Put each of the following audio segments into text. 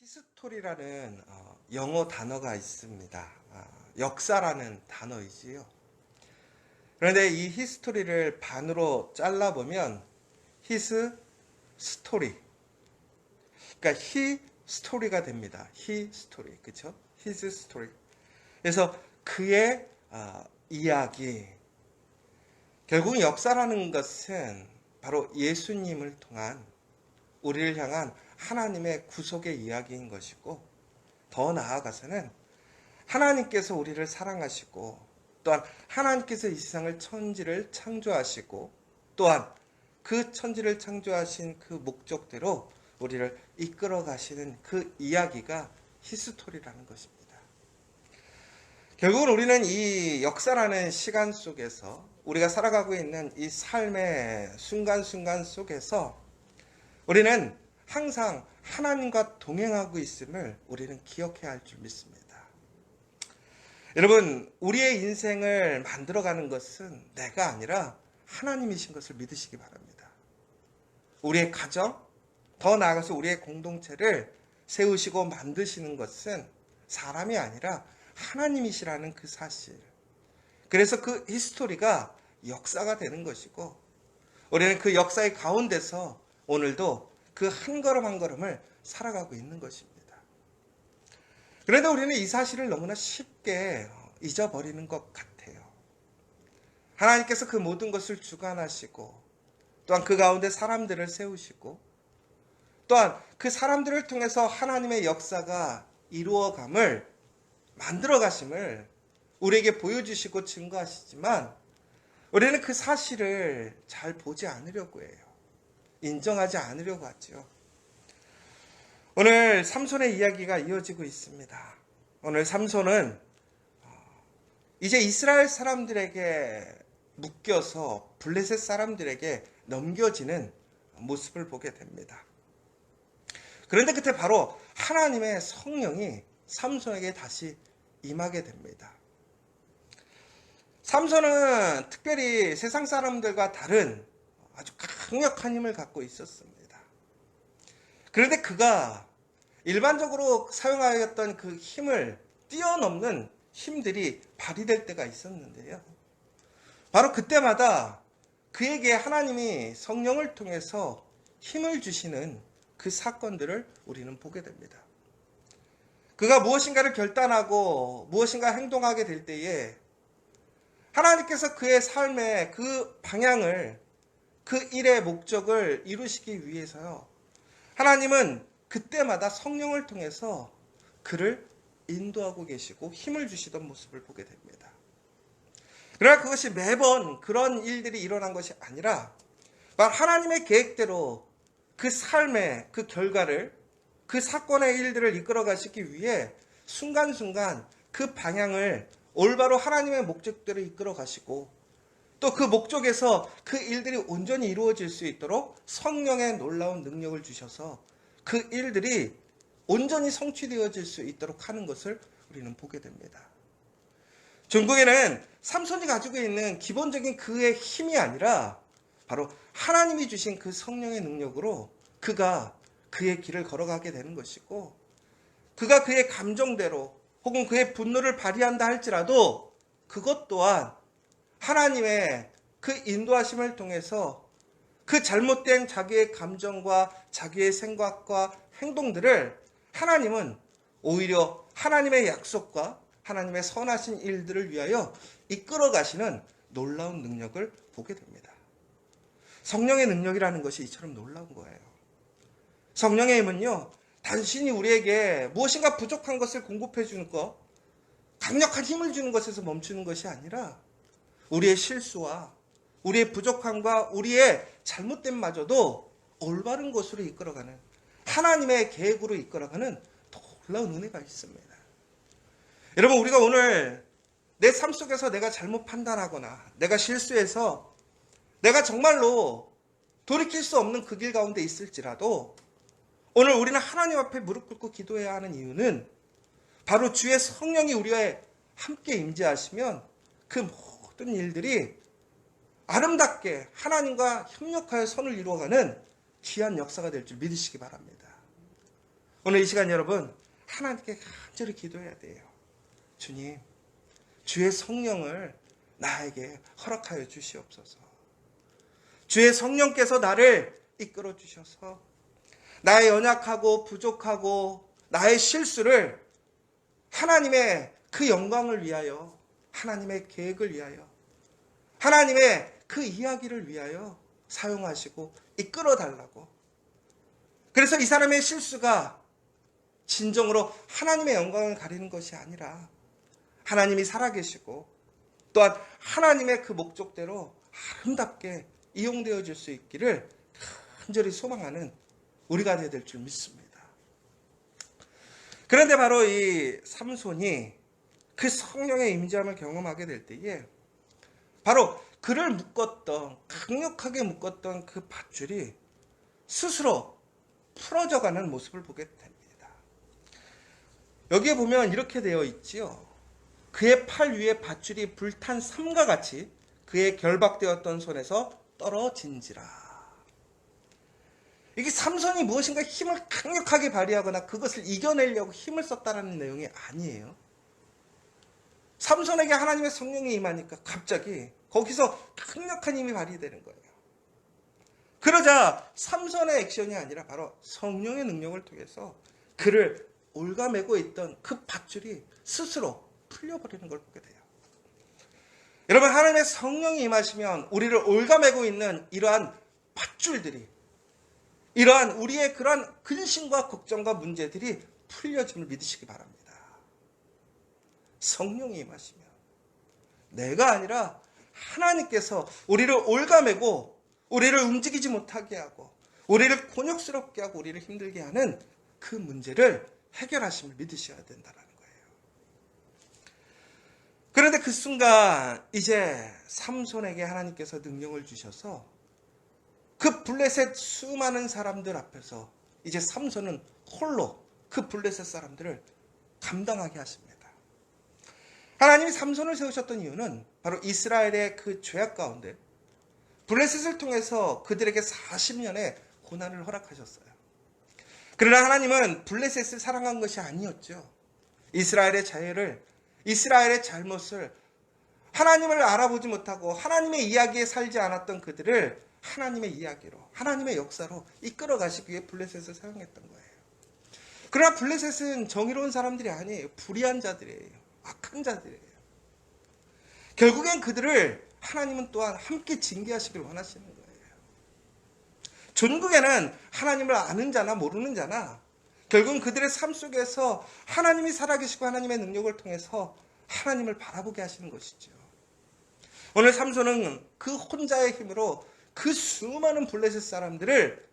히스토리라는 영어 단어가 있습니다. 역사라는 단어이지요. 그런데 이 히스토리를 반으로 잘라보면 히스 스토리, 그러니까 히 스토리가 됩니다. 히 스토리, 그렇죠? 히스 스토리. 그래서 그의 이야기. 결국 역사라는 것은 바로 예수님을 통한 우리를 향한 하나님의 구속의 이야기인 것이고, 더 나아가서는 하나님께서 우리를 사랑하시고, 또한 하나님께서 이 세상을 천지를 창조하시고, 또한 그 천지를 창조하신 그 목적대로 우리를 이끌어 가시는 그 이야기가 히스토리라는 것입니다. 결국은 우리는 이 역사라는 시간 속에서, 우리가 살아가고 있는 이 삶의 순간순간 속에서 우리는 항상 하나님과 동행하고 있음을 우리는 기억해야 할 줄 믿습니다. 여러분, 우리의 인생을 만들어가는 것은 내가 아니라 하나님이신 것을 믿으시기 바랍니다. 우리의 가정, 더 나아가서 우리의 공동체를 세우시고 만드시는 것은 사람이 아니라 하나님이시라는 그 사실. 그래서 그 히스토리가 역사가 되는 것이고, 우리는 그 역사의 가운데서 오늘도 그 한 걸음 한 걸음을 살아가고 있는 것입니다. 그런데 우리는 이 사실을 너무나 쉽게 잊어버리는 것 같아요. 하나님께서 그 모든 것을 주관하시고, 또한 그 가운데 사람들을 세우시고, 또한 그 사람들을 통해서 하나님의 역사가 이루어감을 만들어 가심을 우리에게 보여주시고 증거하시지만, 우리는 그 사실을 잘 보지 않으려고 해요. 인정하지 않으려고 하죠. 오늘 삼손의 이야기가 이어지고 있습니다. 오늘 삼손은 이제 이스라엘 사람들에게 묶여서 블레셋 사람들에게 넘겨지는 모습을 보게 됩니다. 그런데 그때 바로 하나님의 성령이 삼손에게 다시 임하게 됩니다. 삼손은 특별히 세상 사람들과 다른 아주 강력한 힘을 갖고 있었습니다. 그런데 그가 일반적으로 사용하였던 그 힘을 뛰어넘는 힘들이 발휘될 때가 있었는데요. 바로 그때마다 그에게 하나님이 성령을 통해서 힘을 주시는 그 사건들을 우리는 보게 됩니다. 그가 무엇인가를 결단하고 무엇인가 행동하게 될 때에 하나님께서 그의 삶의 그 방향을, 그 일의 목적을 이루시기 위해서요, 하나님은 그때마다 성령을 통해서 그를 인도하고 계시고 힘을 주시던 모습을 보게 됩니다. 그러나 그것이 매번 그런 일들이 일어난 것이 아니라 바로 하나님의 계획대로 그 삶의 그 결과를, 그 사건의 일들을 이끌어 가시기 위해 순간순간 그 방향을 올바로 하나님의 목적대로 이끌어 가시고, 또 그 목적에서 그 일들이 온전히 이루어질 수 있도록 성령의 놀라운 능력을 주셔서 그 일들이 온전히 성취되어질 수 있도록 하는 것을 우리는 보게 됩니다. 중국에는 삼손이 가지고 있는 기본적인 그의 힘이 아니라 바로 하나님이 주신 그 성령의 능력으로 그가 그의 길을 걸어가게 되는 것이고, 그가 그의 감정대로 혹은 그의 분노를 발휘한다 할지라도 그것 또한 하나님의 그 인도하심을 통해서 그 잘못된 자기의 감정과 자기의 생각과 행동들을 하나님은 오히려 하나님의 약속과 하나님의 선하신 일들을 위하여 이끌어 가시는 놀라운 능력을 보게 됩니다. 성령의 능력이라는 것이 이처럼 놀라운 거예요. 성령의 힘은요, 단순히 우리에게 무엇인가 부족한 것을 공급해 주는 것, 강력한 힘을 주는 것에서 멈추는 것이 아니라 우리의 실수와 우리의 부족함과 우리의 잘못됨마저도 올바른 것으로 이끌어가는, 하나님의 계획으로 이끌어가는 놀라운 은혜가 있습니다. 여러분, 우리가 오늘 내 삶 속에서 내가 잘못 판단하거나 내가 실수해서 내가 정말로 돌이킬 수 없는 그 길 가운데 있을지라도 오늘 우리는 하나님 앞에 무릎 꿇고 기도해야 하는 이유는 바로 주의 성령이 우리와 함께 임재하시면 그 모든 일들이 아름답게 하나님과 협력하여 선을 이루어가는 귀한 역사가 될 줄 믿으시기 바랍니다. 오늘 이 시간 여러분 하나님께 간절히 기도해야 돼요. 주님, 주의 성령을 나에게 허락하여 주시옵소서. 주의 성령께서 나를 이끌어 주셔서 나의 연약하고 부족하고 나의 실수를 하나님의 그 영광을 위하여, 하나님의 계획을 위하여, 하나님의 그 이야기를 위하여 사용하시고 이끌어 달라고. 그래서 이 사람의 실수가 진정으로 하나님의 영광을 가리는 것이 아니라 하나님이 살아계시고 또한 하나님의 그 목적대로 아름답게 이용되어질 수 있기를 간절히 소망하는 우리가 되어야 될 줄 믿습니다. 그런데 바로 이 삼손이 그 성령의 임재함을 경험하게 될 때에 바로 그를 묶었던, 강력하게 묶었던 그 밧줄이 스스로 풀어져가는 모습을 보게 됩니다. 여기에 보면 이렇게 되어 있지요. 그의 팔 위에 밧줄이 불탄 삼과 같이 그의 결박되었던 손에서 떨어진지라. 이게 삼손이 무엇인가 힘을 강력하게 발휘하거나 그것을 이겨내려고 힘을 썼다는 내용이 아니에요. 삼손에게 하나님의 성령이 임하니까 갑자기 거기서 강력한 힘이 발휘되는 거예요. 그러자 삼손의 액션이 아니라 바로 성령의 능력을 통해서 그를 올가매고 있던 그 밧줄이 스스로 풀려버리는 걸 보게 돼요. 여러분, 하나님의 성령이 임하시면 우리를 올가매고 있는 이러한 밧줄들이, 이러한 우리의 그러한 근심과 걱정과 문제들이 풀려짐을 믿으시기 바랍니다. 성령이 임하시면 내가 아니라 하나님께서 우리를 올가매고 우리를 움직이지 못하게 하고 우리를 곤욕스럽게 하고 우리를 힘들게 하는 그 문제를 해결하심을 믿으셔야 된다는 거예요. 그런데 그 순간 이제 삼손에게 하나님께서 능력을 주셔서 그 블레셋 수많은 사람들 앞에서 이제 삼손은 홀로 그 블레셋 사람들을 감당하게 하십니다. 하나님이 삼손을 세우셨던 이유는 바로 이스라엘의 그 죄악 가운데 블레셋을 통해서 그들에게 40년의 고난을 허락하셨어요. 그러나 하나님은 블레셋을 사랑한 것이 아니었죠. 이스라엘의 자유를, 이스라엘의 잘못을, 하나님을 알아보지 못하고 하나님의 이야기에 살지 않았던 그들을 하나님의 이야기로, 하나님의 역사로 이끌어 가시기 위해 블레셋을 사용했던 거예요. 그러나 블레셋은 정의로운 사람들이 아니에요. 불의한 자들이에요. 악한 자들이에요. 결국엔 그들을 하나님은 또한 함께 징계하시길 원하시는 거예요. 전국에는 하나님을 아는 자나 모르는 자나 결국은 그들의 삶 속에서 하나님이 살아계시고 하나님의 능력을 통해서 하나님을 바라보게 하시는 것이죠. 오늘 삼손은 그 혼자의 힘으로 그 수많은 블레셋 사람들을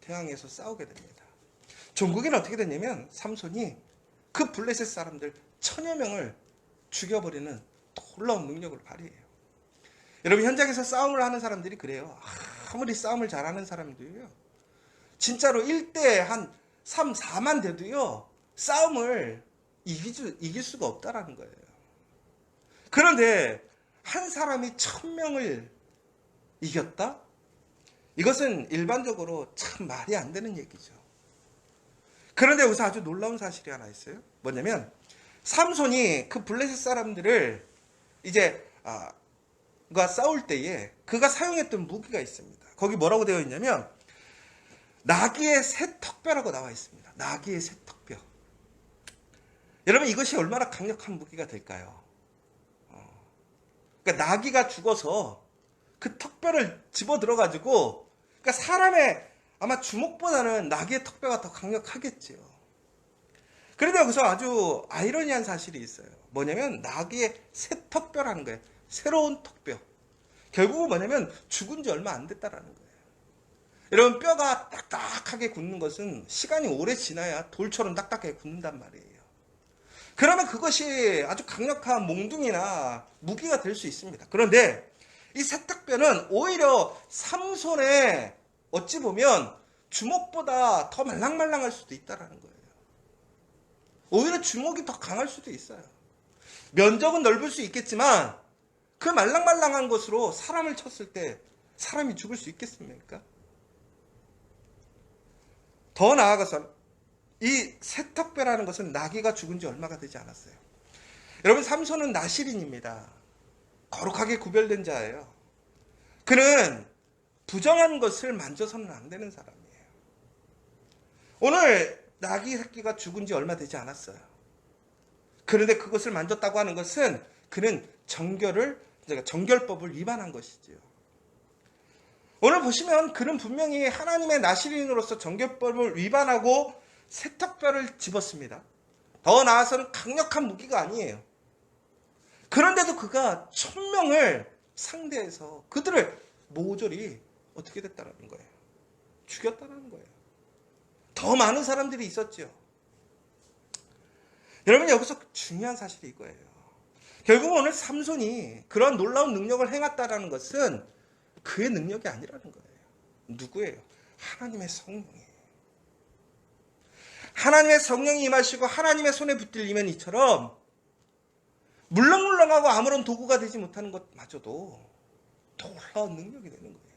대항해서 싸우게 됩니다. 전국에는 어떻게 됐냐면 삼손이 그 블레셋 사람들 1000여 명을 죽여버리는 놀라운 능력을 발휘해요. 여러분, 현장에서 싸움을 하는 사람들이 그래요. 아무리 싸움을 잘하는 사람들이요, 진짜로 1대 한 3, 4만 돼도요 싸움을 이길 수가 없다라는 거예요. 그런데 한 사람이 1000명을 이겼다? 이것은 일반적으로 참 말이 안 되는 얘기죠. 그런데 여기서 아주 놀라운 사실이 하나 있어요. 뭐냐면 삼손이 그 블레셋 사람들을 이제 가 싸울 때에 그가 사용했던 무기가 있습니다. 거기 뭐라고 되어 있냐면 나귀의 새 턱뼈라고 나와 있습니다. 나귀의 새 턱뼈. 여러분, 이것이 얼마나 강력한 무기가 될까요? 그러니까 나귀가 죽어서 그 턱뼈를 집어 들어가지고, 그러니까 사람의 아마 주먹보다는 나귀의 턱뼈가 더 강력하겠지요. 그런데 여기서 아주 아이러니한 사실이 있어요. 뭐냐면 나귀의 새 턱뼈라는 거예요. 새로운 턱뼈. 결국은 뭐냐면 죽은 지 얼마 안 됐다라는 거예요. 여러분, 뼈가 딱딱하게 굳는 것은 시간이 오래 지나야 돌처럼 딱딱하게 굳는단 말이에요. 그러면 그것이 아주 강력한 몽둥이나 무기가 될 수 있습니다. 그런데 이 새 턱뼈는 오히려 삼손의 어찌 보면 주먹보다 더 말랑말랑할 수도 있다라는 거예요. 오히려 주먹이 더 강할 수도 있어요. 면적은 넓을 수 있겠지만 그 말랑말랑한 것으로 사람을 쳤을 때 사람이 죽을 수 있겠습니까? 더 나아가서 이 세턱뼈라는 것은 나귀가 죽은 지 얼마가 되지 않았어요. 여러분, 삼손은 나실인입니다. 거룩하게 구별된 자예요. 그는 부정한 것을 만져서는 안 되는 사람이에요. 오늘 나귀 새끼가 죽은 지 얼마 되지 않았어요. 그런데 그것을 만졌다고 하는 것은 그는 정결법을 위반한 것이지요. 오늘 보시면 그는 분명히 하나님의 나실인으로서 정결법을 위반하고 세턱뼈를 집었습니다. 더 나아가서는 강력한 무기가 아니에요. 그런데도 그가 1000명을 상대해서 그들을 모조리 어떻게 됐다는 거예요? 죽였다는 거예요. 더 많은 사람들이 있었죠. 여러분, 여기서 중요한 사실이 이거예요. 결국 오늘 삼손이 그런 놀라운 능력을 행했다는 것은 그의 능력이 아니라는 거예요. 누구예요? 하나님의 성령이에요. 하나님의 성령이 임하시고 하나님의 손에 붙들리면 이처럼 물렁물렁하고 아무런 도구가 되지 못하는 것마저도 놀라운 능력이 되는 거예요.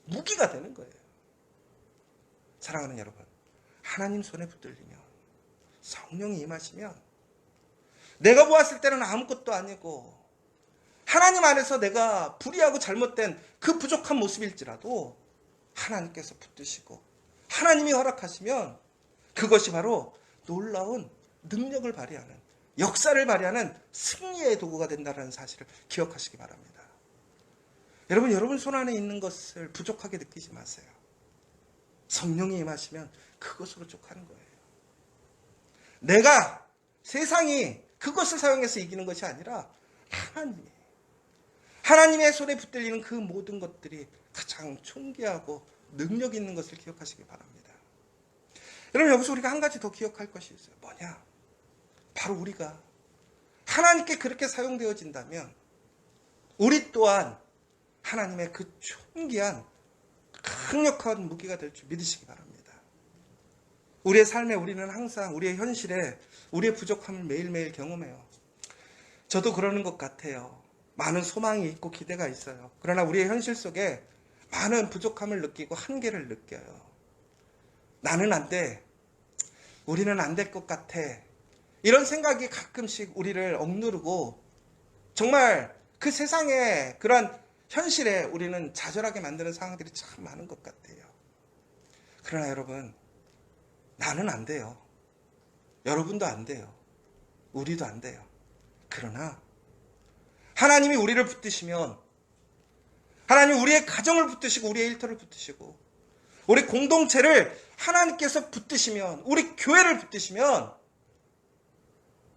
무기가 되는 거예요. 사랑하는 여러분, 하나님 손에 붙들리면, 성령이 임하시면 내가 보았을 때는 아무것도 아니고 하나님 안에서 내가 불의하고 잘못된 그 부족한 모습일지라도 하나님께서 붙드시고 하나님이 허락하시면 그것이 바로 놀라운 능력을 발휘하는, 역사를 발휘하는 승리의 도구가 된다는 사실을 기억하시기 바랍니다. 여러분 손 안에 있는 것을 부족하게 느끼지 마세요. 성령이 임하시면 그것으로 족하는 거예요. 내가, 세상이 그것을 사용해서 이기는 것이 아니라 하나님의 손에 붙들리는 그 모든 것들이 가장 존귀하고 능력 있는 것을 기억하시기 바랍니다. 여러분, 여기서 우리가 한 가지 더 기억할 것이 있어요. 뭐냐? 바로 우리가 하나님께 그렇게 사용되어진다면 우리 또한 하나님의 그 존귀한 강력한 무기가 될 줄 믿으시기 바랍니다. 우리의 삶에 우리는 항상 우리의 현실에 우리의 부족함을 매일매일 경험해요. 저도 그러는 것 같아요. 많은 소망이 있고 기대가 있어요. 그러나 우리의 현실 속에 많은 부족함을 느끼고 한계를 느껴요. 나는 안 돼. 우리는 안 될 것 같아. 이런 생각이 가끔씩 우리를 억누르고 정말 그 세상의 그런 현실에 우리는 좌절하게 만드는 상황들이 참 많은 것 같아요. 그러나 여러분, 나는 안 돼요. 여러분도 안 돼요. 우리도 안 돼요. 그러나 하나님이 우리를 붙드시면, 하나님이 우리의 가정을 붙드시고 우리의 일터를 붙드시고 우리 공동체를 하나님께서 붙드시면, 우리 교회를 붙드시면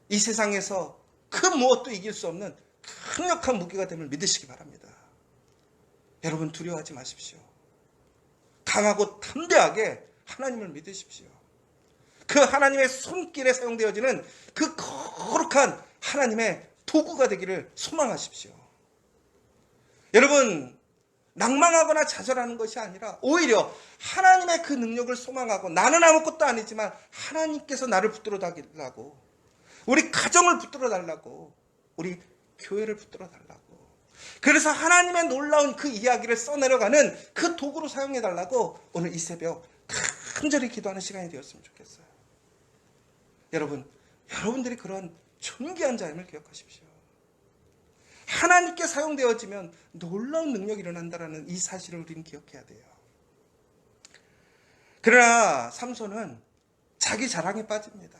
이 세상에서 그 무엇도 이길 수 없는 강력한 무기가 됨을 믿으시기 바랍니다. 여러분, 두려워하지 마십시오. 강하고 담대하게 하나님을 믿으십시오. 그 하나님의 손길에 사용되어지는 그 거룩한 하나님의 도구가 되기를 소망하십시오. 여러분, 낭망하거나 좌절하는 것이 아니라 오히려 하나님의 그 능력을 소망하고, 나는 아무것도 아니지만 하나님께서 나를 붙들어 달라고, 우리 가정을 붙들어 달라고, 우리 교회를 붙들어 달라고, 그래서 하나님의 놀라운 그 이야기를 써내려가는 그 도구로 사용해 달라고 오늘 이 새벽 간절히 기도하는 시간이 되었으면 좋겠어요. 여러분들이 그런 존귀한 자임을 기억하십시오. 하나님께 사용되어지면 놀라운 능력이 일어난다는 이 사실을 우리는 기억해야 돼요. 그러나 삼손은 자기 자랑에 빠집니다.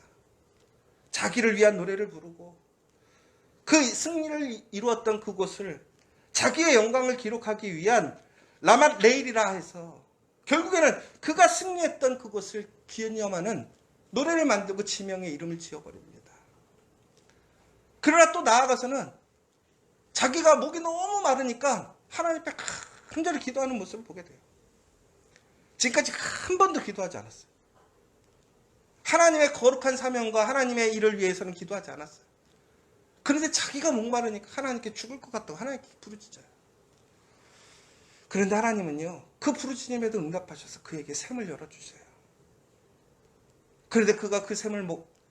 자기를 위한 노래를 부르고 그 승리를 이루었던 그곳을, 자기의 영광을 기록하기 위한 라맛 레일이라 해서 결국에는 그가 승리했던 그곳을 기념하는 노래를 만들고 지명의 이름을 지어버립니다. 그러나 또 나아가서는 자기가 목이 너무 마르니까 하나님 앞에 간절히 기도하는 모습을 보게 돼요. 지금까지 한 번도 기도하지 않았어요. 하나님의 거룩한 사명과 하나님의 일을 위해서는 기도하지 않았어요. 그런데 자기가 목마르니까 하나님께 죽을 것 같다고 하나님께 부르짖어요. 그런데 하나님은요, 그 부르짖음에도 응답하셔서 그에게 샘을 열어주세요. 그런데 그가 그 샘을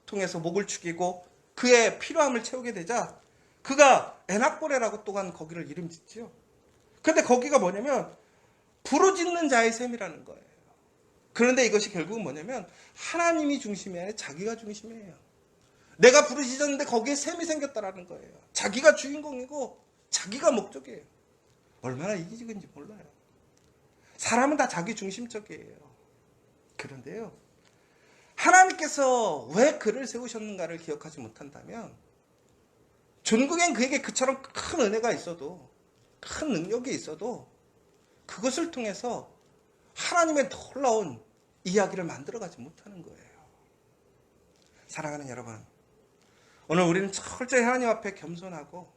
통해서 목을 죽이고 그의 필요함을 채우게 되자 그가 에낙보레라고 또한 거기를 이름 짓지요. 그런데 거기가 뭐냐면 부르짖는 자의 샘이라는 거예요. 그런데 이것이 결국은 뭐냐면 하나님이 중심이 아니라 자기가 중심이에요. 내가 부르짖었는데 거기에 샘이 생겼다라는 거예요. 자기가 주인공이고 자기가 목적이에요. 얼마나 이기적인지 몰라요. 사람은 다 자기 중심적이에요. 그런데요, 하나님께서 왜 그를 세우셨는가를 기억하지 못한다면 전국엔 그에게 그처럼 큰 은혜가 있어도, 큰 능력이 있어도 그것을 통해서 하나님의 놀라운 이야기를 만들어가지 못하는 거예요. 사랑하는 여러분, 오늘 우리는 철저히 하나님 앞에 겸손하고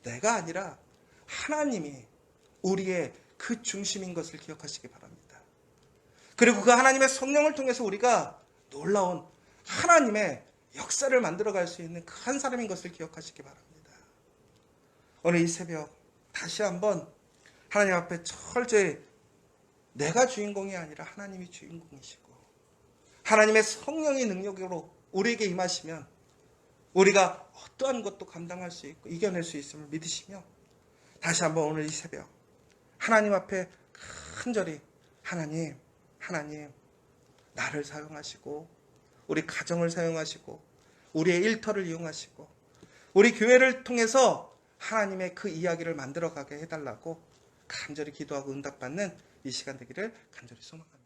내가 아니라 하나님이 우리의 그 중심인 것을 기억하시기 바랍니다. 그리고 그 하나님의 성령을 통해서 우리가 놀라운 하나님의 역사를 만들어갈 수 있는 그 한 사람인 것을 기억하시기 바랍니다. 오늘 이 새벽 다시 한번 하나님 앞에 철저히 내가 주인공이 아니라 하나님이 주인공이시고 하나님의 성령의 능력으로 우리에게 임하시면 우리가 어떠한 것도 감당할 수 있고 이겨낼 수 있음을 믿으시며 다시 한번 오늘 이 새벽 하나님 앞에 간절히 하나님 나를 사용하시고 우리 가정을 사용하시고 우리의 일터를 이용하시고 우리 교회를 통해서 하나님의 그 이야기를 만들어가게 해달라고 간절히 기도하고 응답받는 이 시간 되기를 간절히 소망합니다.